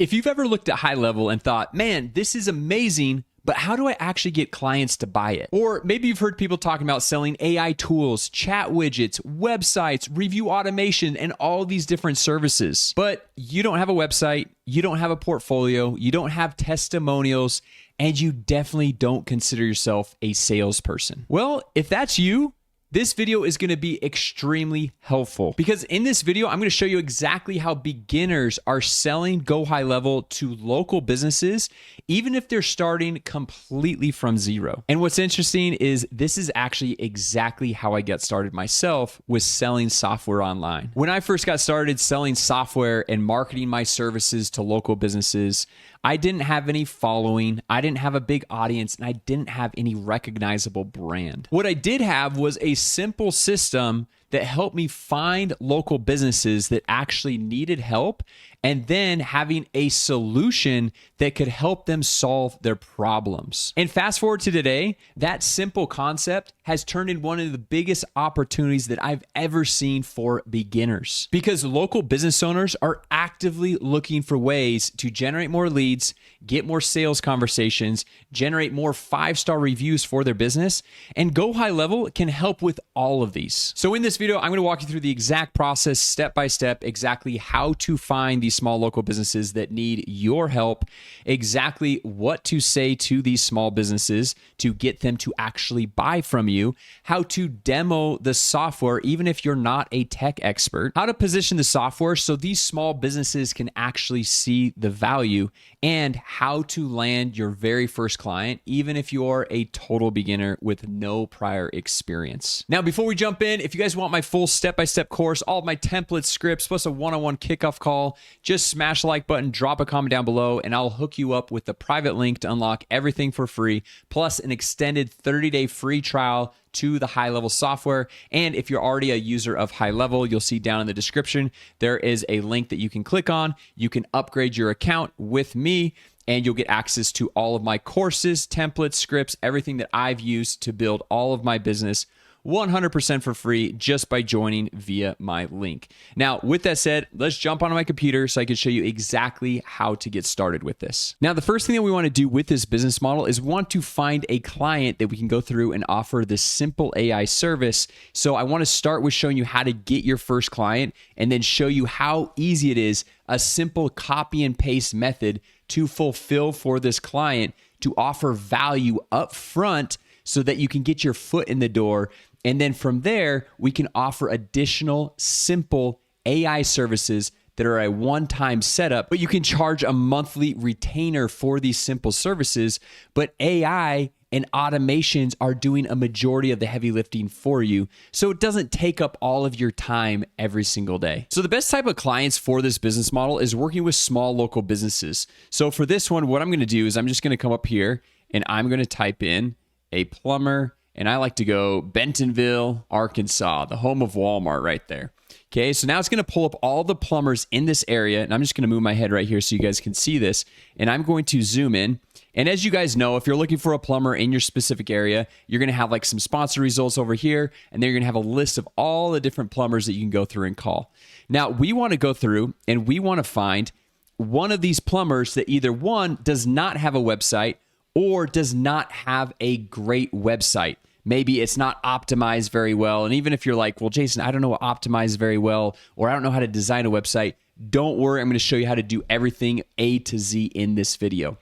If you've ever looked at HighLevel and thought, man, this is amazing, but how do I actually get clients to buy it? Or maybe you've heard people talking about selling AI tools, chat widgets, websites, review automation, and all these different services. But you don't have a website, you don't have a portfolio, you don't have testimonials, and you definitely don't consider yourself a salesperson. Well, if that's you, this video is going to be extremely helpful because in this video, I'm going to show you exactly how beginners are selling GoHighLevel to local businesses, even if they're starting completely from zero. And what's interesting is this is actually exactly how I got started myself with selling software online. When I first got started selling software and marketing my services to local businesses, I didn't have any following, I didn't have a big audience, and I didn't have any recognizable brand. What I did have was a simple system that helped me find local businesses that actually needed help, and then having a solution that could help them solve their problems. And fast forward to today, that simple concept has turned into one of the biggest opportunities that I've ever seen for beginners. Because local business owners are actively looking for ways to generate more leads, get more sales conversations, generate more 5-star reviews for their business, and GoHighLevel can help with all of these. So in this video, I'm going to walk you through the exact process, step by step, exactly how to find these small local businesses that need your help, exactly what to say to these small businesses to get them to actually buy from you, how to demo the software even if you're not a tech expert, how to position the software so these small businesses can actually see the value, and how to land your very first client even if you're a total beginner with no prior experience. Now, before we jump in, if you guys want my full step-by-step course, all of my templates, scripts, plus a one-on-one kickoff call, just smash the like button, drop a comment down below, and I'll hook you up with the private link to unlock everything for free, plus an extended 30-day free trial to the HighLevel software. And if you're already a user of HighLevel, you'll see down in the description, there is a link that you can click on. You can upgrade your account with me, and you'll get access to all of my courses, templates, scripts, everything that I've used to build all of my business 100% for free just by joining via my link. Now, with that said, let's jump onto my computer so I can show you exactly how to get started with this. Now, the first thing that we want to do with this business model is want to find a client that we can go through and offer this simple AI service. So I want to start with showing you how to get your first client and then show you how easy it is, a simple copy and paste method to fulfill for this client to offer value up front so that you can get your foot in the door. And then from there, we can offer additional simple AI services that are a one-time setup, but you can charge a monthly retainer for these simple services. But AI and automations are doing a majority of the heavy lifting for you, so it doesn't take up all of your time every single day. So the best type of clients for this business model is working with small local businesses. So for this one, what I'm going to do is I'm just going to come up here and I'm going to type in a plumber, and I like to go Bentonville, Arkansas, the home of Walmart right there. Okay, so now it's going to pull up all the plumbers in this area, and I'm just going to move my head right here so you guys can see this, and I'm going to zoom in. And as you guys know, if you're looking for a plumber in your specific area, you're going to have like some sponsor results over here, and then you're going to have a list of all the different plumbers that you can go through and call. Now, we want to go through and we want to find one of these plumbers that either one does not have a website or does not have a great website. Maybe it's not optimized very well. And even if you're like, well, Jason, I don't know what optimized very well, or I don't know how to design a website, don't worry. I'm going to show you how to do everything A to Z in this video.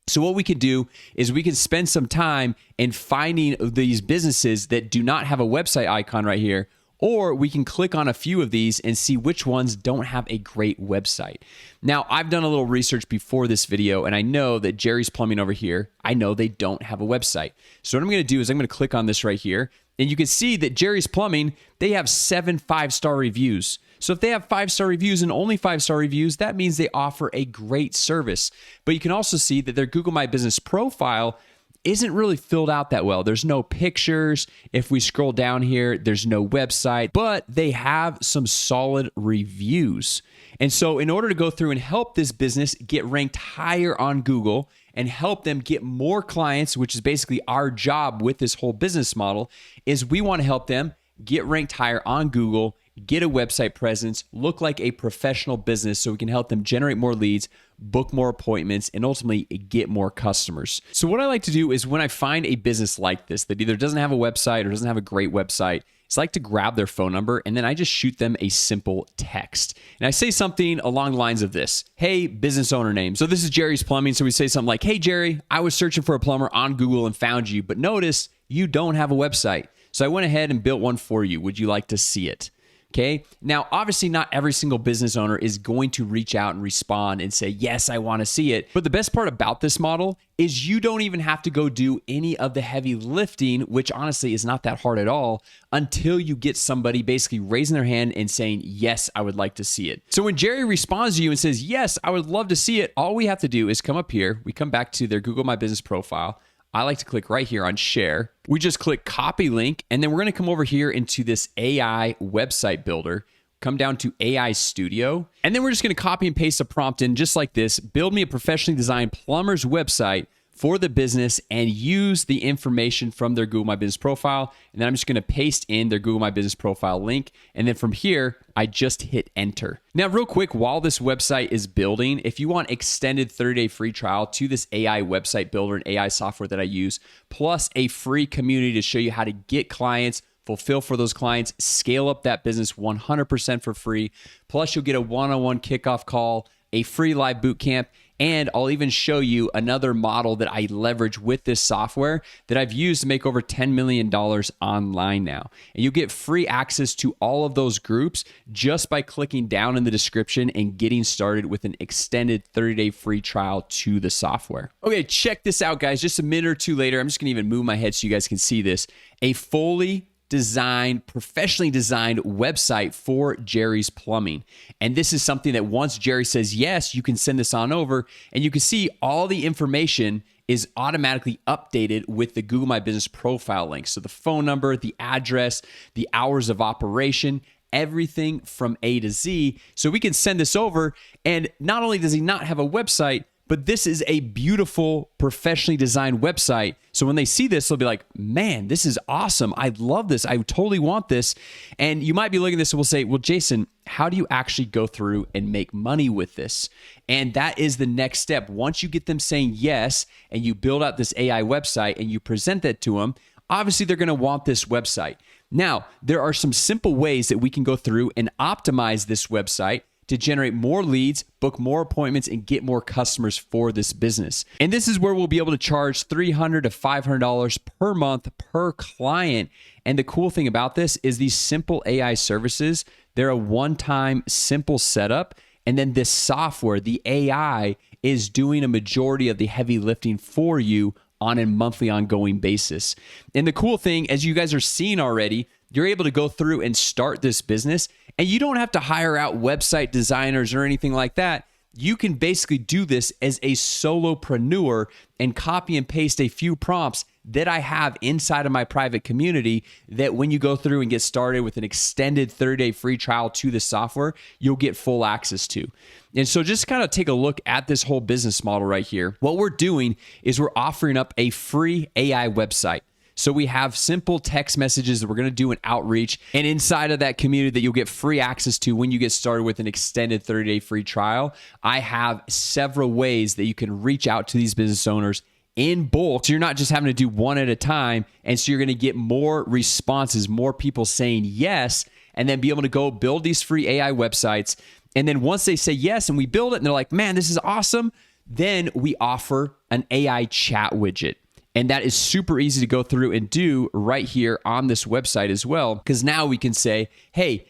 So what we can do is we can spend some time in finding these businesses that do not have a website icon right here, or we can click on a few of these and see which ones don't have a great website. Now, I've done a little research before this video, and I know that Jerry's Plumbing over here, I know they don't have a website. So what I'm going to do is I'm going to click on this right here, and you can see that Jerry's Plumbing, they have 7 5-star reviews. So if they have 5-star reviews and only 5-star reviews, that means they offer a great service. But you can also see that their Google My Business profile isn't really filled out that well. There's no pictures. If we scroll down here, there's no website, but they have some solid reviews. And so in order to go through and help this business get ranked higher on Google and help them get more clients, which is basically our job with this whole business model, is we want to help them get ranked higher on Google, get a website presence, look like a professional business so we can help them generate more leads, book more appointments, and ultimately get more customers. So what I like to do is when I find a business like this that either doesn't have a website or doesn't have a great website, it's like to grab their phone number and then I just shoot them a simple text. And I say something along the lines of this. Hey, business owner name. So this is Jerry's Plumbing. So we say something like, hey, Jerry, I was searching for a plumber on Google and found you, but notice you don't have a website. So I went ahead and built one for you. Would you like to see it? Okay. Now, obviously, not every single business owner is going to reach out and respond and say, yes, I want to see it. But the best part about this model is you don't even have to go do any of the heavy lifting, which honestly is not that hard at all, until you get somebody basically raising their hand and saying, yes, I would like to see it. So when Jerry responds to you and says, yes, I would love to see it, all we have to do is come up here. We come back to their Google My Business profile. I like to click right here on share. We just click copy link, and then we're going to come over here into this AI website builder, come down to AI Studio, and then we're just going to copy and paste a prompt in just like this. Build me a professionally designed plumber's website for the business and use the information from their Google My Business profile. And then I'm just going to paste in their Google My Business profile link. And then from here, I just hit enter. Now, real quick, while this website is building, if you want extended 30-day free trial to this AI website builder and AI software that I use, plus a free community to show you how to get clients, fulfill for those clients, scale up that business 100% for free. Plus, you'll get a one-on-one kickoff call, a free live bootcamp, and I'll even show you another model that I leverage with this software that I've used to make over $10 million online now. And you get free access to all of those groups just by clicking down in the description and getting started with an extended 30-day free trial to the software. Okay, check this out, guys. Just a minute or two later, I'm just gonna even move my head so you guys can see this. A fully designed, professionally designed website for Jerry's Plumbing. And this is something that once Jerry says yes, you can send this on over and you can see all the information is automatically updated with the Google My Business profile link. So the phone number, the address, the hours of operation, everything from A to Z. So we can send this over, and not only does he not have a website, but this is a beautiful, professionally designed website. So when they see this, they'll be like, man, this is awesome. I love this. I totally want this. And you might be looking at this and will say, well, Jason, how do you actually go through and make money with this? And that is the next step. Once you get them saying yes, and you build out this AI website and you present that to them, obviously they're going to want this website. Now, there are some simple ways that we can go through and optimize this website to generate more leads, book more appointments, and get more customers for this business. And this is where we'll be able to charge $300 to $500 per month per client. And the cool thing about this is these simple AI services, they're a one-time simple setup. And then this software, the AI, is doing a majority of the heavy lifting for you on a monthly ongoing basis. And the cool thing, as you guys are seeing already, you're able to go through and start this business, and you don't have to hire out website designers or anything like that. You can basically do this as a solopreneur and copy and paste a few prompts that I have inside of my private community that when you go through and get started with an extended 30-day free trial to the software, you'll get full access to. And so just kind of take a look at this whole business model right here. What we're doing is we're offering up a free AI website. So we have simple text messages that we're going to do an outreach, and inside of that community that you'll get free access to when you get started with an extended 30-day free trial, I have several ways that you can reach out to these business owners in bulk. So you're not just having to do one at a time, and so you're going to get more responses, more people saying yes, and then be able to go build these free AI websites. And then once they say yes and we build it and they're like, man, this is awesome, then we offer an AI chat widget. And that is super easy to go through and do right here on this website as well. Because now we can say, hey,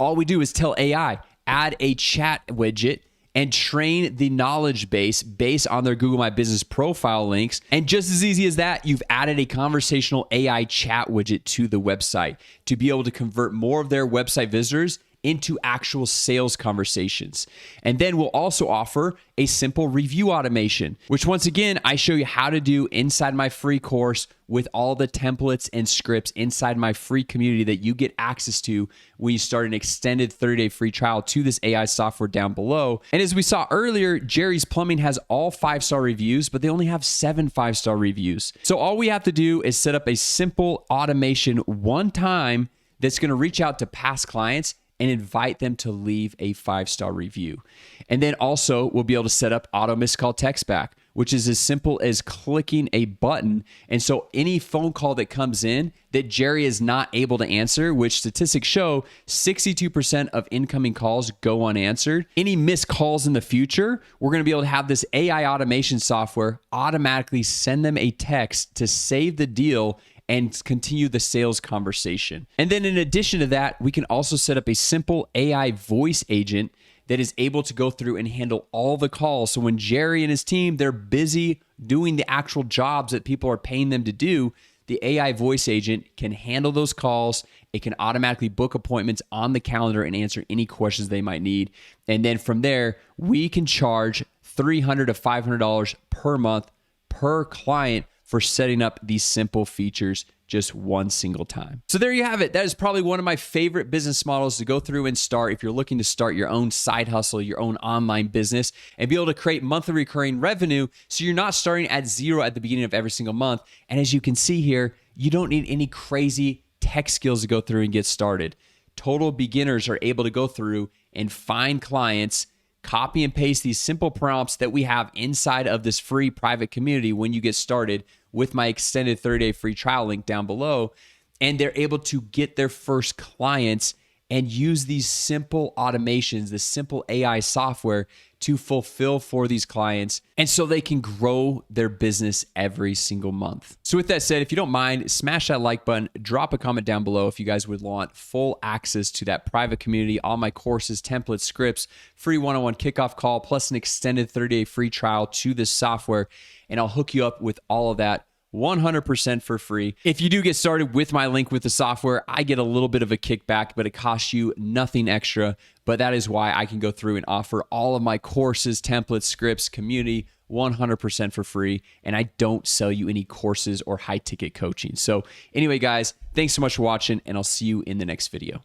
all we do is tell AI, add a chat widget and train the knowledge base based on their Google My Business profile links. And just as easy as that, you've added a conversational AI chat widget to the website to be able to convert more of their website visitors into actual sales conversations. And then we'll also offer a simple review automation, which once again, I show you how to do inside my free course with all the templates and scripts inside my free community that you get access to when you start an extended 30-day free trial to this AI software down below. And as we saw earlier, Jerry's Plumbing has all 5-star reviews, but they only have 7 5-star reviews. So all we have to do is set up a simple automation one time that's going to reach out to past clients and invite them to leave a 5-star review. And then also we'll be able to set up auto missed call text back, which is as simple as clicking a button. And so any phone call that comes in that Jerry is not able to answer, which statistics show 62% of incoming calls go unanswered. Any missed calls in the future, we're going to be able to have this AI automation software automatically send them a text to save the deal and continue the sales conversation. And then in addition to that, we can also set up a simple AI voice agent that is able to go through and handle all the calls. So when Jerry and his team, they're busy doing the actual jobs that people are paying them to do, the AI voice agent can handle those calls. It can automatically book appointments on the calendar and answer any questions they might need. And then from there, we can charge $300 to $500 per month per client for setting up these simple features just one single time. So there you have it. That is probably one of my favorite business models to go through and start if you're looking to start your own side hustle, your own online business, and be able to create monthly recurring revenue so you're not starting at zero at the beginning of every single month. And as you can see here, you don't need any crazy tech skills to go through and get started. Total beginners are able to go through and find clients, copy and paste these simple prompts that we have inside of this free private community when you get started with my extended 30-day free trial link down below. And they're able to get their first clients and use these simple automations, this simple AI software to fulfill for these clients. And so they can grow their business every single month. So with that said, if you don't mind, smash that like button, drop a comment down below if you guys would want full access to that private community, all my courses, templates, scripts, free one-on-one kickoff call, plus an extended 30-day free trial to this software. And I'll hook you up with all of that 100% for free. If you do get started with my link with the software, I get a little bit of a kickback, but it costs you nothing extra. But that is why I can go through and offer all of my courses, templates, scripts, community 100% for free. And I don't sell you any courses or high ticket coaching. So anyway, guys, thanks so much for watching, and I'll see you in the next video.